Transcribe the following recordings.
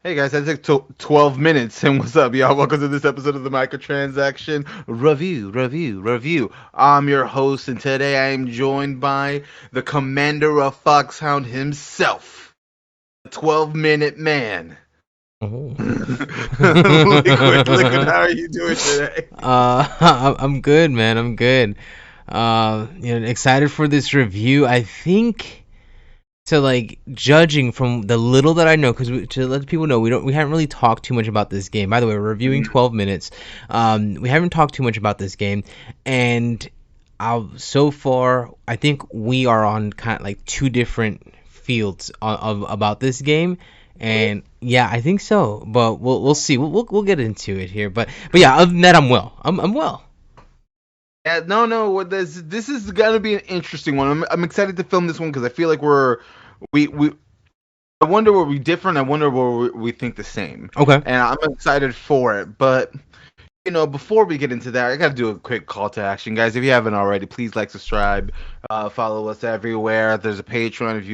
Hey guys, that took 12 minutes. And what's up, y'all? Welcome to this episode of the Microtransaction Review. I'm your host, and today I am joined by the commander of Foxhound himself, the 12-minute man. Oh. Liquid, how are you doing today? I'm good, man. I'm good. Excited for this review. I think judging from the little that I know, because to let people know, we haven't really talked too much about this game. By the way, we're reviewing 12 minutes. We haven't talked too much about this game, and so far I think we are on kind of like two different fields of about this game. And yeah, I think so, but we'll see. We'll get into it here, but yeah. Other than that, I'm well. I'm well. Yeah, no. This is gonna be an interesting one. I'm excited to film this one because I feel like we. I wonder where we different. I wonder where we think the same. Okay. And I'm excited for it, but before we get into that, I got to do a quick call to action, guys. If you haven't already, please like, subscribe, follow us everywhere. There's a Patreon. If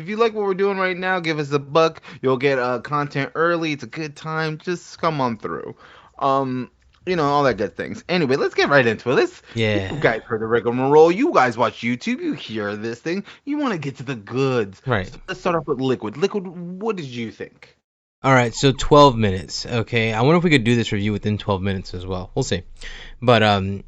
you like what we're doing right now, give us a buck. You'll get content early. It's a good time. Just come on through. Um, all that good things. Anyway, let's get right into it. You Yeah. guys heard the rigmarole. You guys watch YouTube. You hear this thing. You want to get to the goods. Right. So let's start off with Liquid. Liquid, what did you think? All right. So 12 minutes. Okay. I wonder if we could do this review within 12 minutes as well. We'll see. But um,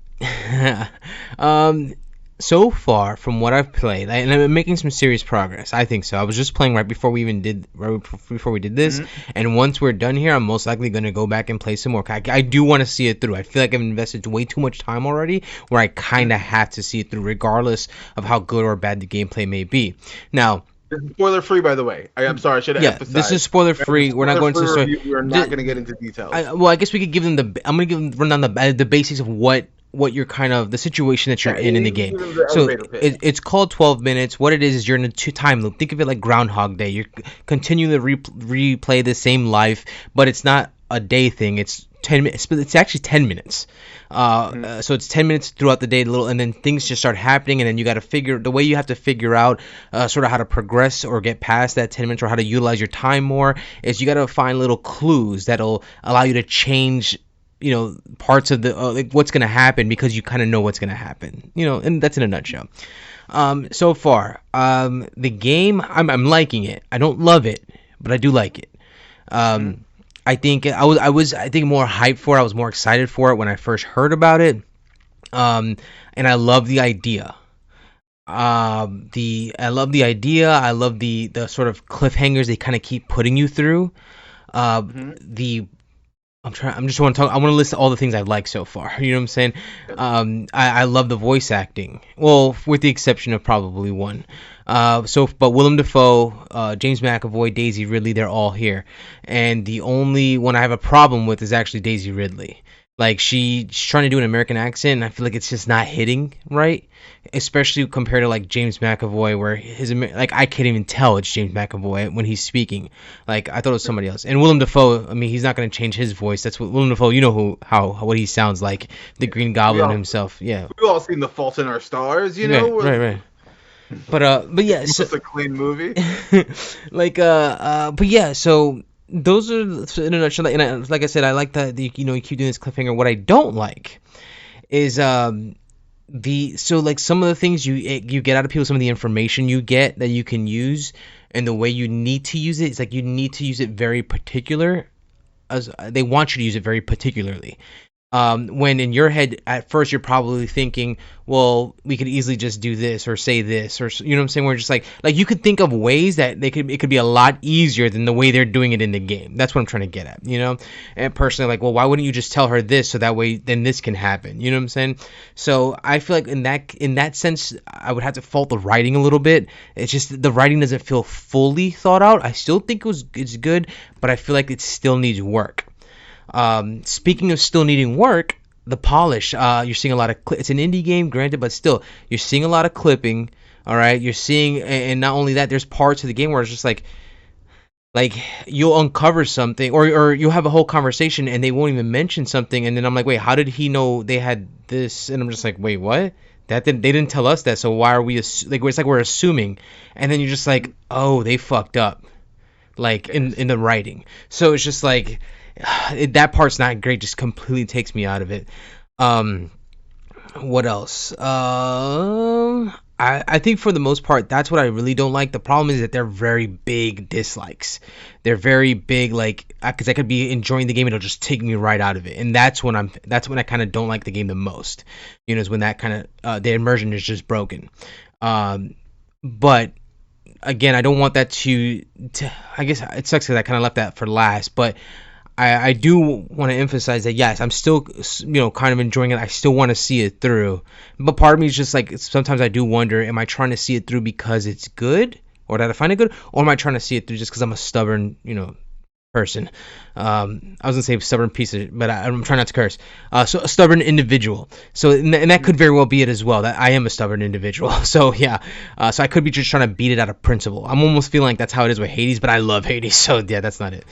so far from what I've played, and I'm making some serious progress. I think so. I was just playing right before we did this, Mhm. and once we're done here, I'm most likely gonna go back and play some more. I do want to see it through. I feel like I've invested way too much time already, where I kind of have to see it through, regardless of how good or bad the gameplay may be. Now. This is spoiler free, by the way. I'm sorry, I should have Yeah, this is emphasized. spoiler free. We're not going to Review, we're not going to get into details. well, I guess we could give them I'm gonna give them run down the basics of what you're kind of the situation that you're in the game. Give them the So elevator pitch. it's called 12 minutes. What it is you're in a time loop. Think of it like Groundhog Day. You're continuing to replay the same life, but it's not a day thing. It's 10 minutes, but it's actually 10 minutes. So it's 10 minutes throughout the day, and then things just start happening, and then you got to you have to figure out sort of how to progress or get past that 10 minutes, or how to utilize your time more, is you got to find little clues that'll allow you to change parts of the like what's going to happen, because you kind of know what's going to happen, and that's in a nutshell. So far, the game, I'm liking it. I don't love it, but I do like it. I think I think more hyped for it. I was more excited for it when I first heard about it. And I love the idea. I love the idea. I love the sort of cliffhangers they kind of keep putting you through. The I'm just want to talk. I want to list all the things I've liked so far. You know what I'm saying? I love the voice acting. Well, with the exception of probably one. But Willem Dafoe, James McAvoy, Daisy Ridley, they're all here. And the only one I have a problem with is actually Daisy Ridley. Like she's trying to do an American accent, and I feel like it's just not hitting right, especially compared to like James McAvoy, where like I can't even tell it's James McAvoy when he's speaking. Like I thought it was somebody else. And Willem Dafoe, I mean, he's not gonna change his voice. That's what Willem Dafoe. You know what he sounds like, the Green Goblin himself. Yeah. We've all seen The Fault in Our Stars, Right. But yeah, so It's a clean movie. but yeah, so those are in a nutshell. And like I said, I like that you keep doing this cliffhanger. What I don't like is some of the things you get out of people, some of the information you get that you can use, and the way you need to use it. It's like you need to use it very particular, as they want you to use it very particularly. When in your head at first you're probably thinking, well, we could easily just do this or say this, or you know what I'm saying, we're just like you could think of ways that it could be a lot easier than the way they're doing it in the game. That's what I'm trying to get at. And personally, like, well, why wouldn't you just tell her this, so that way then this can happen, you know what I'm saying? So I feel like in that sense I would have to fault the writing a little bit. It's just the writing doesn't feel fully thought out. I still think it's good, but I feel like it still needs work. Speaking of still needing work, the polish. You're seeing a lot of. It's an indie game, granted, but still, you're seeing a lot of clipping. All right, you're seeing, and not only that, there's parts of the game where it's just like you'll uncover something, or you'll have a whole conversation, and they won't even mention something, and then I'm like, wait, how did he know they had this? And I'm just like, wait, what? They didn't tell us that, so why are we like? It's like we're assuming, and then you're just like, oh, they fucked up. like in Yes. in the writing. So it's just like that part's not great. Just completely takes me out of it. Um, what else? I think for the most part, that's what I really don't like. The problem is that they're very big dislikes. They're very big, like, because I could be enjoying the game, it'll just take me right out of it, and that's when I kind of don't like the game the most. Is when that kind of the immersion is just broken. But again, I don't want that to. I guess it sucks because I kind of left that for last, but I do want to emphasize that yes, I'm still kind of enjoying it. I still want to see it through, but part of me is just like sometimes I do wonder: am I trying to see it through because it's good, or did I find it good, or am I trying to see it through just because I'm a stubborn person? I was gonna say stubborn piece of, but I'm trying not to curse. So a stubborn individual. So and that could very well be it as well. That I am a stubborn individual. So yeah. So I could be just trying to beat it out of principle. I'm almost feeling like that's how it is with Hades, but I love Hades. So yeah, that's not it.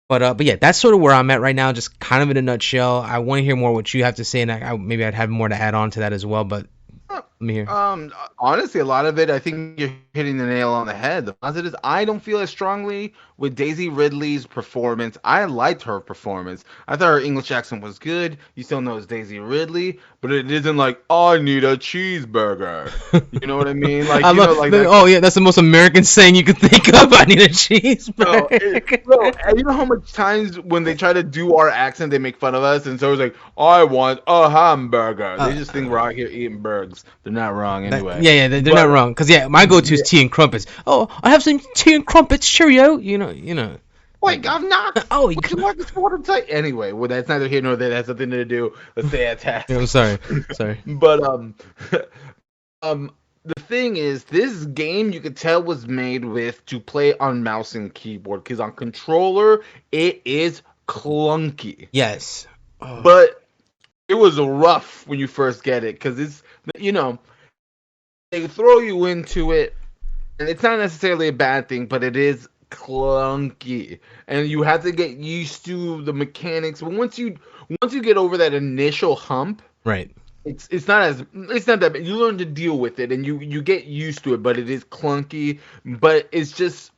But yeah, that's sort of where I'm at right now, just kind of in a nutshell. I want to hear more what you have to say, and maybe I'd have more to add on to that as well. But let me hear. Honestly, a lot of it, I think you're hitting the nail on the head. The positive is I don't feel as strongly with Daisy Ridley's performance. I liked her performance. I thought her English accent was good. You still know it's Daisy Ridley, but it isn't like I need a cheeseburger. You know what I mean? Like I love. like that. Oh yeah, that's the most American saying you could think of. I need a Bro, cheeseburger. and you know how much times when they try to do our accent, they make fun of us, and so it's like, I want a hamburger. They just think we're out here eating burgers. They're not wrong anyway. Yeah, yeah, they're not But wrong. Cause yeah, my go-to is yeah. tea and crumpets. Oh, I have some tea and crumpets, Cheerio. Wait, I'm not. Oh, Would you like this water tight? Anyway, well, that's neither here nor there. That's nothing to do. Let's stay at task. I'm sorry, sorry. But um, the thing is, this game you could tell was made with to play on mouse and keyboard because on controller it is clunky. Yes. Oh, But it was rough when you first get it because it's you know they throw you into it and it's not necessarily a bad thing, but it is clunky, and you have to get used to the mechanics. But once you get over that initial hump, right. it's not that bad. You learn to deal with it, and you get used to it. But it is clunky. But it's just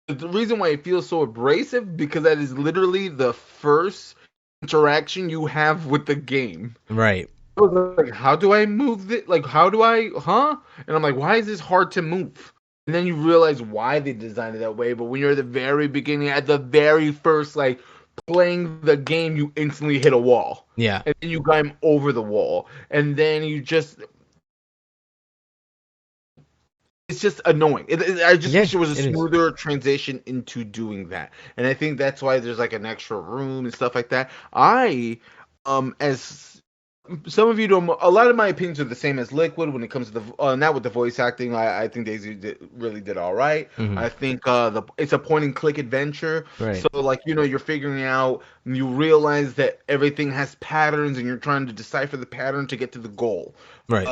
the reason why it feels so abrasive because that is literally the first interaction you have with the game. Right. I was like, how do I move it? Like, how do I, huh? And I'm like, why is this hard to move? And then you realize why they designed it that way. But when you're at the very beginning, at the very first, like, playing the game, you instantly hit a wall. Yeah. And then you climb over the wall. And then it's just annoying. I just Yeah, wish it was a it is. smoother transition into doing that. And I think that's why there's like an extra room and stuff like that. As some of you don't. A lot of my opinions are the same as Liquid when it comes to the not with the voice acting. I think Daisy really did all right. Hmm. I think it's a point and click adventure. Right. So like you're figuring out. You realize that everything has patterns, and you're trying to decipher the pattern to get to the goal. Right.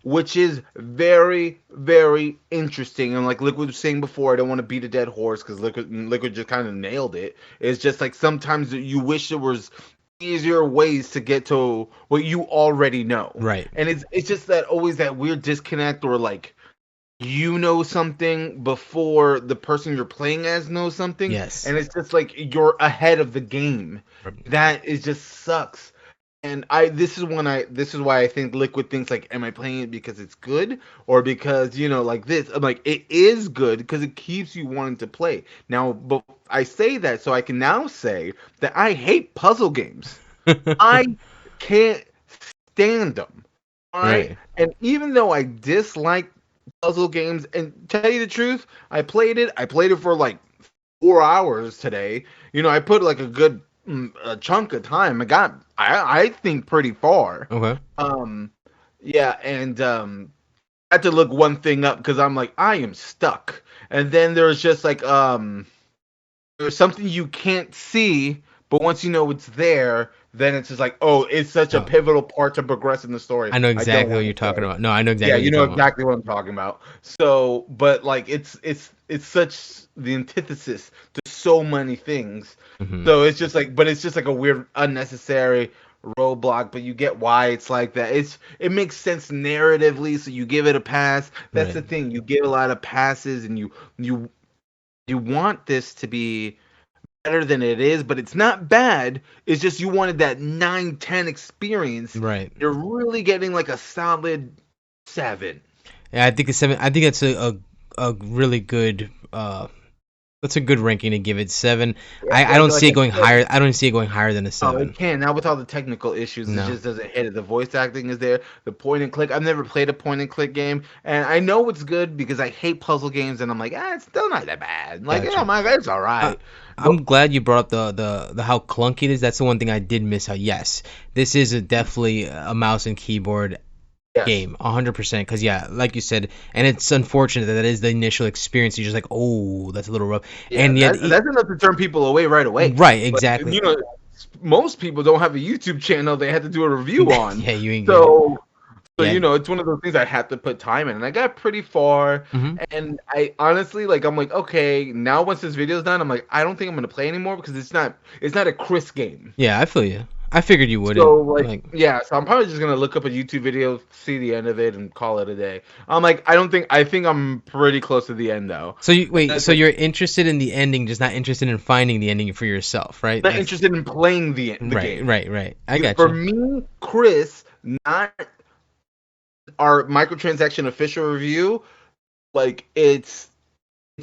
Which is very, very interesting. And like Liquid was saying before, I don't want to beat a dead horse because Liquid just kind of nailed it. It's just like sometimes you wish there was easier ways to get to what you already know. Right. And it's just that always that weird disconnect or like you know something before the person you're playing as knows something Yes. and it's just like you're ahead of the game. That is just sucks. And this is why I think Liquid thinks like am I playing it because it's good or because like this I'm like it is good because it keeps you wanting to play. Now but I say that so I can now say that I hate puzzle games. I can't stand them. All right? Right. And even though I dislike puzzle games and tell you the truth, I played it for like 4 hours today. I put like a good a chunk of time. I think pretty far. Okay. Um, yeah, and I had to look one thing up because I'm like I am stuck. And then there's just like there's something you can't see, but once you know it's there, then it's just like oh, it's such a Oh, pivotal part to progress in the story. I know I don't exactly what want you're to talking start. about. No, I know Yeah, exactly what you you're know talking about. exactly what I'm talking about. So, but like it's such the antithesis to so many things. Hmm. So it's just like, but it's just like a weird, unnecessary roadblock. But you get why it's like that. It makes sense narratively, so you give it a pass. That's Right. the thing. You give a lot of passes, and you You want this to be better than it is, but it's not bad. It's just you wanted that 9, 10 experience. Right. You're really getting like a solid 7. Yeah, I think a 7. I think that's a really good that's a good ranking to give it 7. Yeah, I like don't like see it I going said, higher. I don't see it going higher than a oh, it 7. can. Now with all the technical issues, it No. just doesn't hit it. The voice acting is there. The point and click. I've never played a point and click game, and I know it's good because I hate puzzle games, and I'm like, it's still not that bad. Like, yeah, Gotcha. my it's all I, right. But I'm glad you brought up the how clunky it is. That's the one thing I did miss out. Yes, this is definitely a mouse and keyboard yes, game, 100%. Because yeah, like you said, and it's unfortunate that that is the initial experience. You're just like, oh, that's a little rough. yeah, And yet, that's enough to turn people away right away. right, Like, exactly. most people don't have a YouTube channel they had to do a review on. Yeah, you ain't get it. So Yeah. it's one of those things I had to put time in, and I got pretty far. Hmm. And I honestly, like, I'm like, okay, now once this video's done, I'm like, I don't think I'm gonna play anymore because it's not a crisp game. Yeah, I feel you. I figured you So wouldn't. like, Like, yeah, so I'm probably just gonna look up a YouTube video, see the end of it, and call it a day. I'm like, I think I'm pretty close to the end though. so you wait. That's So like, you're interested in the ending, just not interested in finding the ending for yourself, right? not That's interested in playing the right, game. right, right. I got For you. me, Chris, not our microtransaction official review, like it's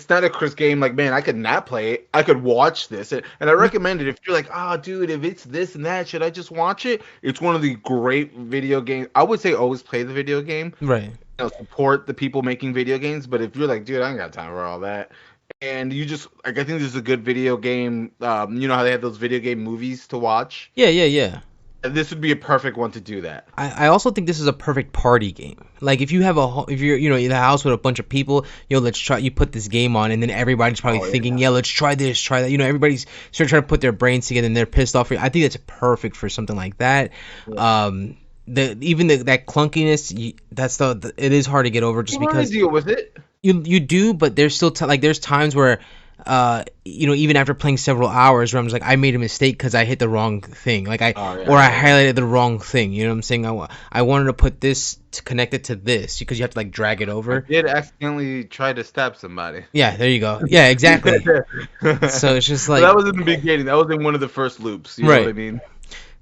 not a Chris game. Like, man, I could not play it. I could watch this, and I recommend it if you're like, oh, dude, if it's this and that, should I just watch it? It's one of the great video games. I would say always play the video game. Right. Support the people making video games. But if you're like, dude, I ain't got time for all that, and you just like, I think this is a good video game. You know how they have those video game movies to watch. Yeah, yeah, yeah. This would be a perfect one to do that. I also think this is a perfect party game. Like if you have if you're in a house with a bunch of people, let's try. You put this game on, and then everybody's probably Oh thinking, yeah. yeah, let's try this, try that. Everybody's sort of trying to put their brains together, and they're pissed off. I think that's perfect for something like that. Yeah. That clunkiness, it is hard to get over just You learn to because deal with it. you do, but there's still like there's times where even after playing several hours where I'm just like I made a mistake because I hit the wrong thing, like Oh or I yeah. highlighted the wrong thing. You know what I'm saying? I wanted to put this to connect it to this because you have to like drag it I over. did accidentally try to stab somebody. Yeah, there you go. Yeah, exactly. So it's just But like that was in the beginning. That was in one of the first loops. You know what I right. mean?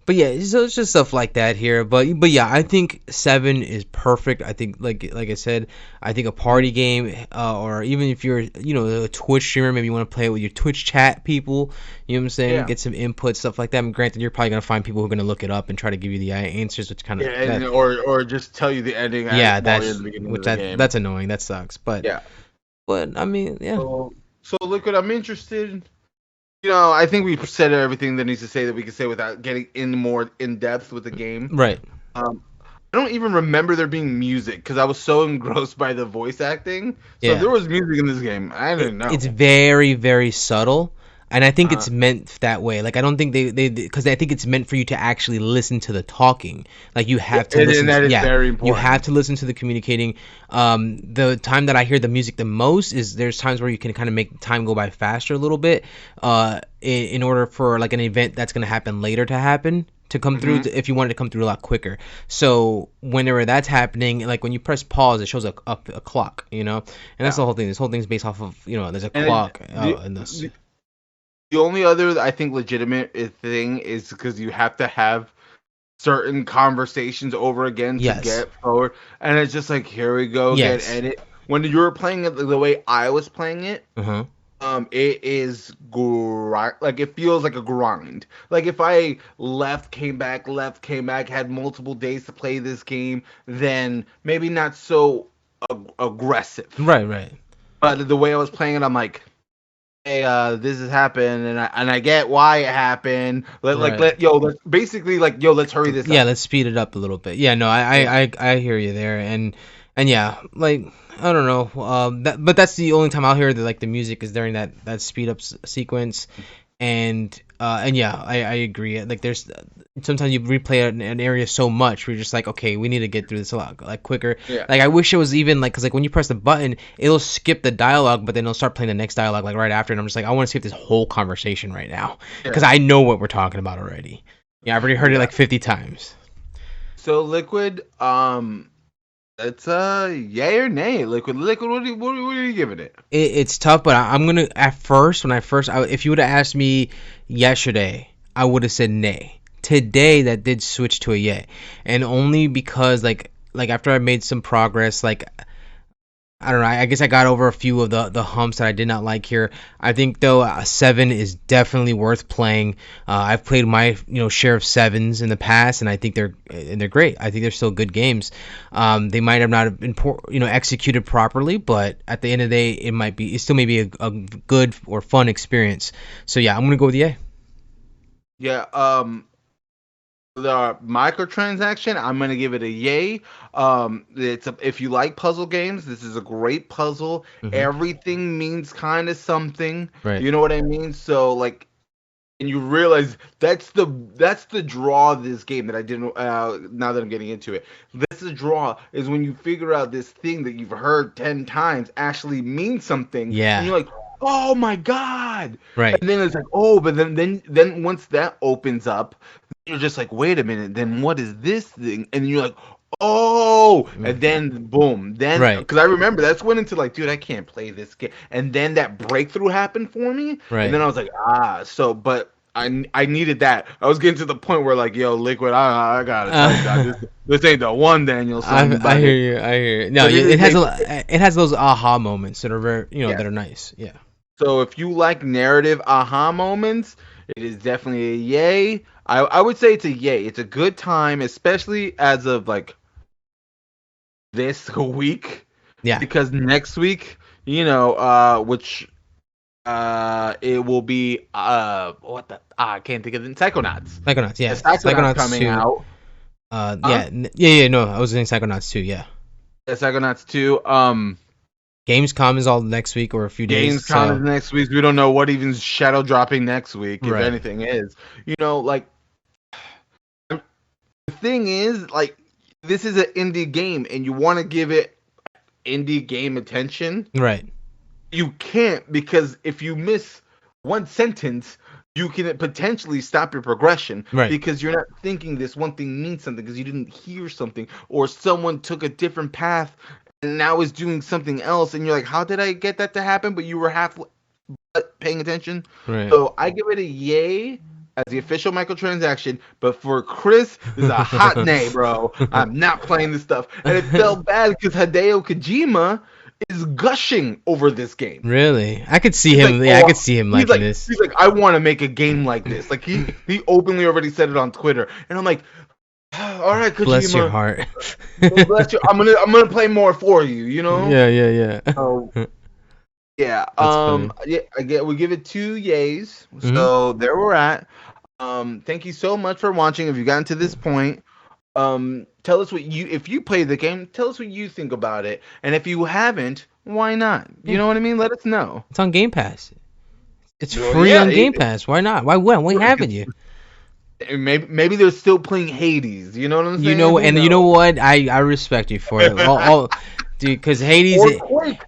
But yeah, so it's just stuff like that here. But yeah, I think 7 is perfect. I think like I said, I think a party game, or even if you're a Twitch streamer, maybe you want to play it with your Twitch chat people. You know what I'm saying? Yeah. Get some input, stuff like that. And granted, you're probably gonna find people who are gonna look it up and try to give you the answers, which kind Yeah, of and that. or just tell you the ending Yeah, while you're in that's the beginning of which the game. that's annoying. That sucks. Yeah. But I mean, yeah, So look what I'm interested. I think we said everything that needs to say that we can say without getting in more in depth with the game. right. Um, I don't even remember there being music because I was so engrossed by the voice acting. So if Yeah. there was music in this game, I didn't It's know. very very subtle, and I think Uh, it's meant that way. Like I don't think they because I think it's meant for you to actually listen to the talking. Like you have to and listen to, that is yeah, very you important. have to listen to the communicating. The time that I hear the music the most is there's times where you can kind of make time go by faster a little bit in order for like an event that's going to happen later to happen to come through, Hmm. if you wanted to come through a lot quicker. So whenever that's happening, like when you press pause, it shows a clock, and that's Yeah. the whole thing. This whole thing's based off of, there's a And clock the, in this. the only other I think legitimate thing is because you have to have certain conversations over again to Yes. get forward, and it's just like here we go again. Yes. And when you were playing it the way I was playing it, Uh-huh. it is like it feels like a grind. Like if I left, came back, had multiple days to play this game, then maybe not so aggressive. Right, right. But the way I was playing it, I'm like, hey, this has happened, and I get why it happened. Right. Basically like, yo, let's hurry this Yeah, up. let's speed it up a little bit. Yeah, no, I hear you there, and yeah, like I don't know, but that's the only time I'll hear the music is during that speed up sequence, and yeah, I agree. Like there's sometimes you replay an area so much, where you're just like, okay, we need to get through this a lot like quicker. Yeah. Like I wish it was even like, because like when you press the button, it'll skip the dialogue, but then it'll start playing the next dialogue like right after, and I'm just like, I want to skip this whole conversation right now because Yeah. I know what we're talking about already. Yeah, I've already heard it Yeah. like 50 times. So Liquid, It's yay or nay. Liquid. What are you giving it? It's tough, but I'm gonna at first when I first if you would have asked me yesterday, I would have said nay. Today that did switch to a yay, and only because like after I made some progress, like I don't know. I guess I got over a few of the humps that I did not like here. I think though a seven is definitely worth playing. I've played my share of sevens in the past, and I think they're great. I think they're still good games. They might have not been executed properly, but at the end of the day, it still may be a good or fun experience. So yeah, I'm gonna go with the A. Yeah. The microtransaction, I'm gonna give it a yay. If you like puzzle games, this is a great puzzle. Hmm. Everything means kind of something. Right. You know what I mean? So like, and you realize that's the draw of this game that I didn't. Now that I'm getting into it, that's the draw is when you figure out this thing that you've heard 10 times actually means something, and Yeah. you're like, oh my god! Right. And then it's like, oh, but then once that opens up, you're just like, wait a minute, then what is this thing? And you're like, oh, and Mm. then boom, then Right. because I remember that's went into like, dude, I can't play this game, and then that breakthrough happened for me, and Right. then I was like, so, but I needed that. I was getting to the point where like, yo, Liquid, I gotta tell you, dog, Uh, this ain't the one, Daniel, son, I but hear you. I hear you. No, but it it is has a it has those aha moments that are very that yes. are nice. Yeah. So if you like narrative aha moments, it is definitely a yay. I would say it's a yay. It's a good time, especially as of like this week, Yeah. because next week, which it will be what the I can't think of the Psychonauts. Psychonauts. The Yeah. Psychonauts Psychonauts coming 2. out. Huh? Yeah. Yeah. No, I was saying Psychonauts 2. Yeah. The Psychonauts 2. Gamescom is all next week or a few days. Gamescom is So next week. We don't know what even shadow dropping next week, if right. anything is. Like the thing is, like, this is an indie game, and you want to give it indie game attention. Right. You can't, because if you miss one sentence, you can potentially stop your progression Right. because you're not thinking this one thing means something because you didn't hear something, or someone took a different path and now is doing something else, and you're like, how did I get that to happen? But you were half paying attention. Right. So I give it a yay as the official microtransaction, but for Chris, this is a hot nay, bro. I'm not playing this stuff. And it felt bad because Hideo Kojima is gushing over this game. Really? I could see He's like, him. Yeah, I oh, could see him liking this. he's like, I want to make a game like this. Like he openly already said it on Twitter, and I'm like, all right, Bless your Kojima, heart. bless you. I'm gonna play more for you. You know. Yeah. Yeah. So Yeah. yeah, That's funny. yeah, we give it 2 yays. Hmm. So there we're at. Thank you so much for watching. If you gotten to this point, tell us if you played the game, tell us what you think about it. And if you haven't, why not? You Yeah. know what I mean? Let us know. It's on Game Pass. It's Well, free yeah, on Game Pass. Why not? Why haven't you? maybe they're still playing Hades. You know what I'm You saying? know, Who and you know knows? what? I respect you for it. Dude, because Hades, Or Quake.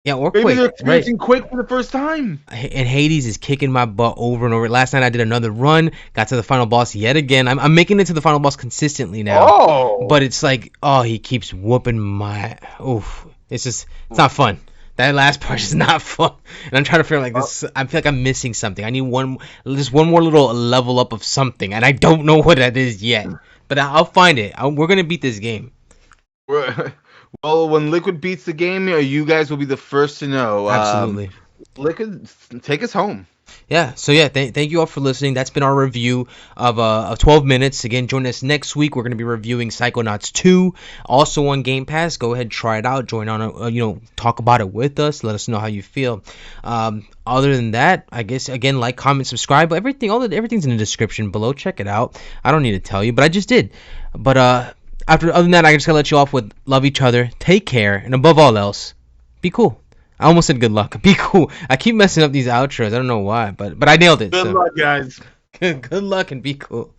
yeah, or Maybe Quake, they're right? experiencing Quake for the first time. And Hades is kicking my butt over and over. Last night I did another run, got to the final boss yet again. I'm making it to the final boss consistently now, Oh. but it's like, oh, he keeps whooping my. Oof, it's not fun. That last part is not fun, and I'm trying to figure like this. I feel like I'm missing something. I need just one more little level up of something, and I don't know what that is yet. But I'll find it. We're gonna beat this game. Well, when Liquid beats the game, you guys will be the first to know. Absolutely. Liquid, take us home. Yeah, so yeah, thank you all for listening. That's been our review of 12 minutes. Again, join us next week. We're going to be reviewing Psychonauts 2, also on Game Pass. Go ahead, try it out. Join on, talk about it with us. Let us know how you feel. Other than that, I guess, again, like, comment, subscribe. Everything's in the description below. Check it out. I don't need to tell you, but I just did. But other than that, I just got to let you off with love each other, take care, and above all else, be cool. I almost said good luck. Be cool. I keep messing up these outros. I don't know why, but I nailed it. Good So luck, guys. good luck and be cool.